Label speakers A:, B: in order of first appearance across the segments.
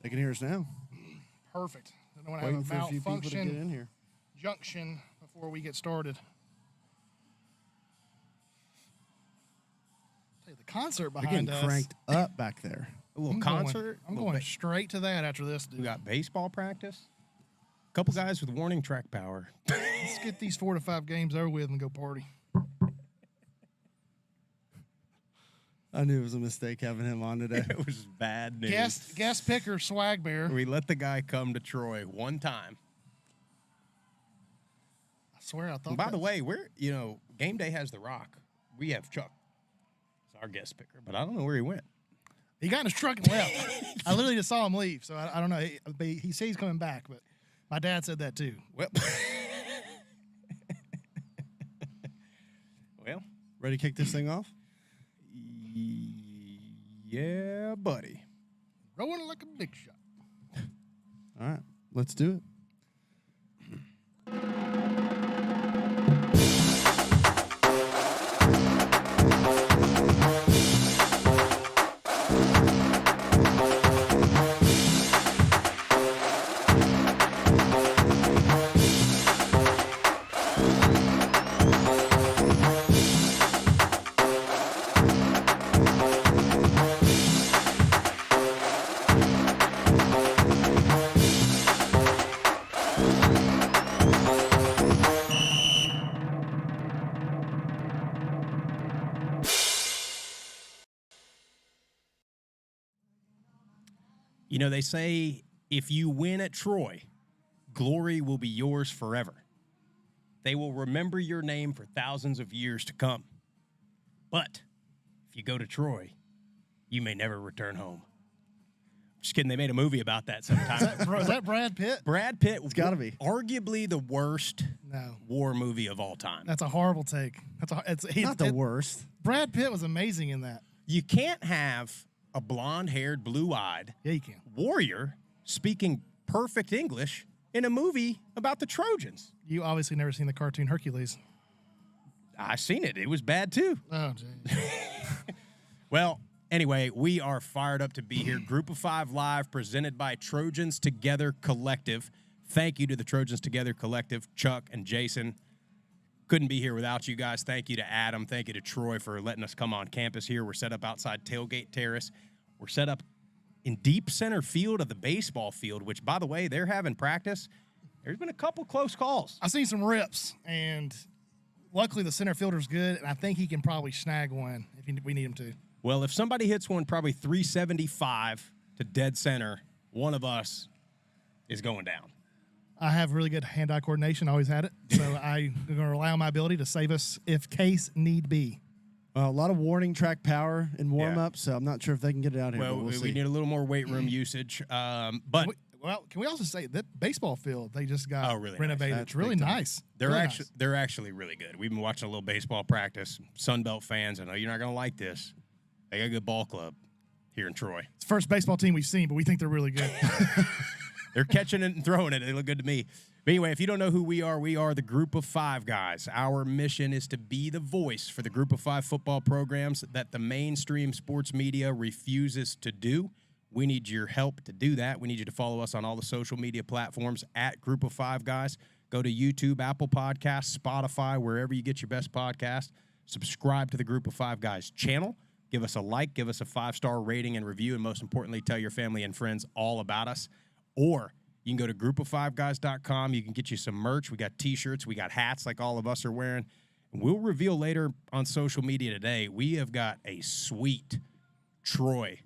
A: They can hear us now.
B: Perfect. I don't want
A: Waiting
B: to
A: for
B: have
A: a
B: a
A: few people to get
B: malfunction
A: in here.
B: junction before we get started. Tell you, the concert
A: They're
B: behind
A: getting
B: us.
A: cranked up back there.
C: A little concert.
B: I'm going straight to that after this. Dude.
C: We got baseball practice. A couple guys with warning track power.
B: Let's get these 4 to 5 games over with and go party.
A: I knew it was a mistake having him on today.
C: It was bad news.
B: Guest picker, Swag Bear.
C: We let the guy come to Troy one time.
B: I swear I thought.
C: And by the way, game day has The Rock. We have Chuck as our guest picker, but I don't know where he went.
B: He got in his truck and left. I literally just saw him leave, so I don't know. He said he's coming back, but my dad said that too.
C: Well,
A: Ready to kick this thing off?
C: yeah, buddy.
B: Rolling like a big shot.
A: All right, let's do it.
C: You know, they say if you win at Troy, glory will be yours forever. They will remember your name for thousands of years to come. But if you go to Troy, you may never return home. Just kidding. They made a movie about that sometime.
B: Is that Brad Pitt?
C: Brad Pitt.
A: It's got to be.
C: Arguably the worst
B: No.
C: war movie of all time.
B: That's a horrible take.
A: Not the worst.
B: Brad Pitt was amazing in that.
C: You can't have a blonde-haired, blue-eyed
B: Yeah, you can.
C: warrior speaking perfect English in a movie about the Trojans.
B: You obviously never seen the cartoon Hercules.
C: I seen it. It was bad, too.
B: Oh, jeez.
C: Well, anyway, we are fired up to be here. Group of Five Live, presented by Trojans Together Collective. Thank you to the Trojans Together Collective, Chuck and Jason. Couldn't be here without you guys. Thank you to Adam. Thank you to Troy for letting us come on campus here. We're set up outside Tailgate Terrace. We're set up in deep center field of the baseball field, which, by the way, they're having practice. There's been a couple close calls.
B: I've seen some rips, and luckily the center fielder's good, and I think he can probably snag one if we need him to.
C: Well, if somebody hits one probably 375 to dead center, one of us is going down.
B: I have really good hand-eye coordination. I always had it. So I'm going to rely on my ability to save us if case need be.
A: A lot of warning track power in warm-up, so I'm not sure if they can get it out here.
C: Well,
A: but we'll see.
C: we need a little more weight room usage. But
B: Can we also say that baseball field they just got
C: really
B: renovated?
A: nice.
B: It's really
A: That's big time.
B: nice.
C: they're actually really good. We've been watching a little baseball practice. Sunbelt fans, I know you're not going to like this. They got a good ball club here in Troy.
B: It's the first baseball team we've seen, but we think they're really good.
C: They're catching it and throwing it. They look good to me. But anyway, if you don't know who we are the Group of Five guys. Our mission is to be the voice for the Group of Five football programs that the mainstream sports media refuses to do. We need your help to do that. We need you to follow us on all the social media platforms at Group of Five Guys. Go to YouTube, Apple Podcasts, Spotify, wherever you get your best podcast. Subscribe to the Group of Five Guys channel. Give us a like, give us a 5-star rating and review, and most importantly, tell your family and friends all about us. Or you can go to groupof5guys.com. You can get you some merch. We got T-shirts. We got hats like all of us are wearing. And we'll reveal later on social media today, we have got a sweet Troy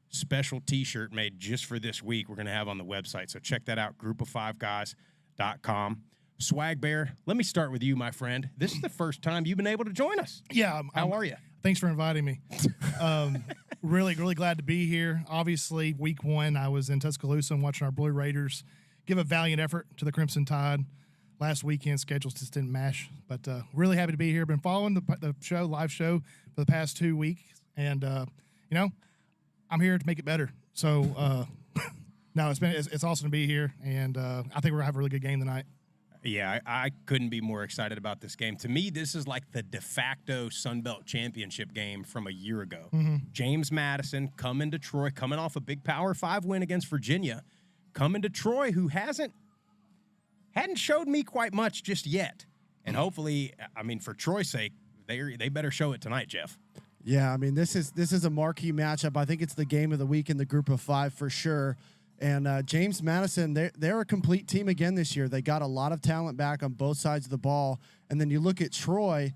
C: special T-shirt made just for this week we're going to have on the website. So check that out, groupof5guys.com. Swag Bear, let me start with you, my friend. This is the first time you've been able to join us.
B: Yeah.
C: How are you?
B: Thanks for inviting me. Really, really glad to be here. Obviously, week one, I was in Tuscaloosa and watching our Blue Raiders give a valiant effort to the Crimson Tide. Last weekend, schedules just didn't mash. But really happy to be here. Been following the show, live show, for the past 2 weeks. And, I'm here to make it better. So, no, it's awesome to be here. And I think we're going to have a really good game tonight.
C: Yeah, I couldn't be more excited about this game. To me, this is like the de facto Sun Belt Championship game from a year ago. James Madison coming to Troy, coming off a big Power 5 win against Virginia, coming to Troy, who hadn't showed me quite much just yet. And hopefully, I mean, for Troy's sake, they better show it tonight, Jeff.
A: Yeah, I mean, this is a marquee matchup. I think it's the game of the week in the group of 5 for sure. And James Madison, they're a complete team again this year. They got a lot of talent back on both sides of the ball. And then you look at Troy,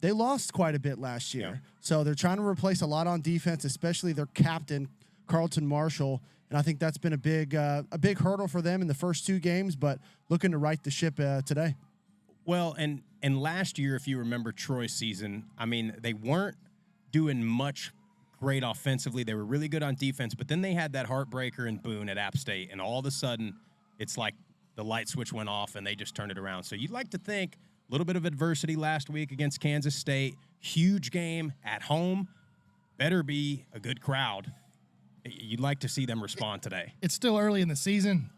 A: they lost quite a bit last year.
C: Yeah.
A: So they're trying to replace a lot on defense, especially their captain, Carlton Marshall. And I think that's been a big hurdle for them in the first 2 games, but looking to right the ship today.
C: Well, and last year, if you remember Troy's season, I mean, they weren't doing much great offensively. They were really good on defense, but then they had that heartbreaker in Boone at App State, and all of a sudden, it's like the light switch went off, and they just turned it around. So you'd like to think a little bit of adversity last week against Kansas State, huge game at home, better be a good crowd. You'd like to see them respond today.
B: It's still early in the season.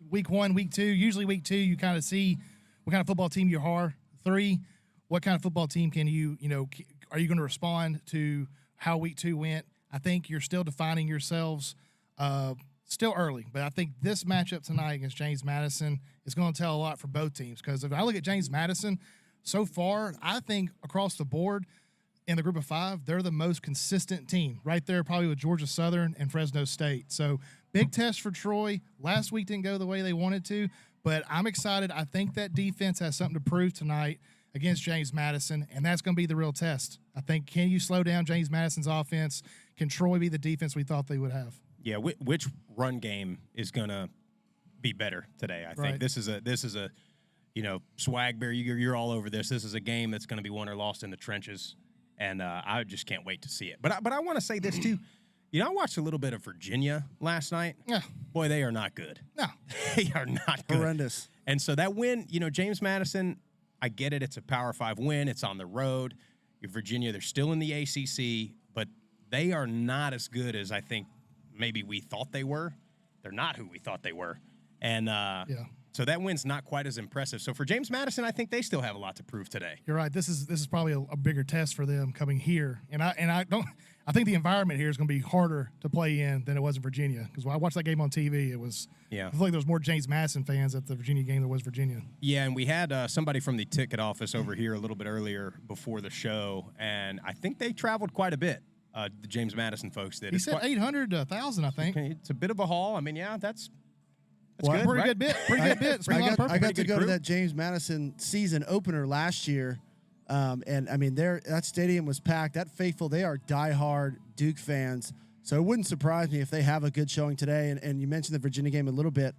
B: Week 1, week 2, usually week 2, you kind of see what kind of football team you are. 3, what kind of football team can are you going to respond to how week 2 went? I think you're still defining yourselves. Still early, but I think this matchup tonight against James Madison is going to tell a lot for both teams. Because if I look at James Madison, so far, I think across the board in the group of 5, they're the most consistent team. Right there, probably with Georgia Southern and Fresno State. So big test for Troy. Last week didn't go the way they wanted to, but I'm excited. I think that defense has something to prove tonight against James Madison, and that's going to be the real test. I think, can you slow down James Madison's offense? Can Troy be the defense we thought they would have?
C: Yeah, which run game is going to be better today? I think this is a swag bear. You're all over this. This is a game that's going to be won or lost in the trenches, and I just can't wait to see it. But I want to say this too. I watched a little bit of Virginia last night.
B: Yeah.
C: Boy, they are not good.
B: No.
C: They are not good.
A: Horrendous.
C: And so that win, James Madison, I get it. It's a Power 5 win. It's on the road. Virginia, they're still in the ACC, but they are not as good as I think maybe we thought they were. They're not who we thought they were. And so that win's not quite as impressive. So for James Madison, I think they still have a lot to prove today.
B: You're right. This is probably a bigger test for them coming here. And I think the environment here is going to be harder to play in than it was in Virginia. Because when I watched that game on TV, I feel like there was more James Madison fans at the Virginia game than there was Virginia.
C: Yeah, and we had somebody from the ticket office over here a little bit earlier before the show, and I think they traveled quite a bit. The James Madison folks did.
B: He said 800 to 1,000, I think.
C: It's a bit of a haul. I mean, yeah, that's
B: good.
C: Pretty
B: good bit. Pretty good bit.
A: I got to go
C: crew.
A: to that James Madison season opener last year. And I mean, that stadium was packed. That faithful, they are diehard Duke fans. So it wouldn't surprise me if they have a good showing today. And you mentioned the Virginia game a little bit.